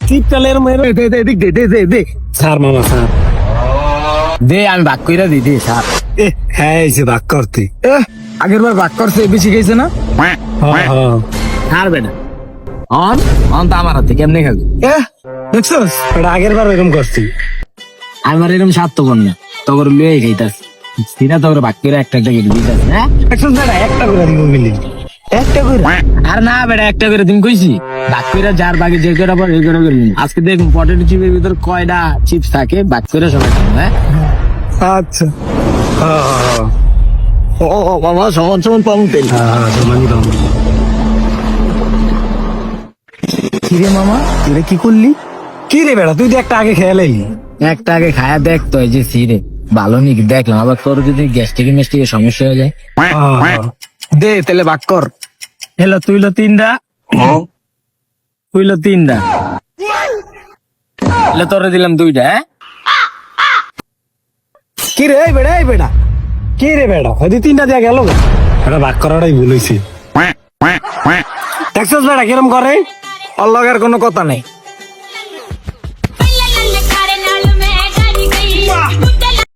শীতকালে এরম এরম এদিক দে দে দে দে স্যার মামা স্যার দে আমি ভাগ কইরা দিই দে স্যার। হ্যাঁ এই যে ভাগ করতে আগের বার ভাগ করছে বেশি গেছে না? হ্যাঁ ছাড়বে না অন অন তো আমার হাতে কেমনে খাবি? দেখছস এটা আগের বার এরকম করছি। আমার এরকম স্বার্থপর না তখন লুয়ে খাইতাস সিনা তখন ভাগ করে একটা একটা করে দিতাস হ্যাঁ দেখছস বেটা একটা করে দিব মিলি একটা করে আর না বেটা একটা করে দিন কইছি ভাগ করে যার বাকি যে করে পর এই করে করে নিন। আজকে দেখুন পটেটো চিপের ভিতর কয়টা চিপস থাকে ভাগ করে সবাই খাবো হ্যাঁ। আচ্ছা ও বাবা সমান সমান পাবো তেল। সমানই পাবো। কিরে মামা তুই কি করলি? কি রে বেটা তুই তো একটা আগে খেয়ে লাইলি। একটা আগে খায়া দেখ তো এই যে সিরে ভালো নি দেখলাম আবার তোর যদি গ্যাস্ট্রিক মেস্ট্রিকের সমস্যা হয়ে যায় দে তাহলে ভাগ কর। হেলো তুইলো তিনটা তুইলো তিনটা এলে তোরে দিলাম দুইটা হ্যাঁ। কি রে এই বেটা কি রে বেটা হয়তো তিনটা দেয়া গেল এটা ভাগ করাটাই ভুল হয়েছে। দেখছস বেটা কিরম করে অল্লগের কোনো কথা নেই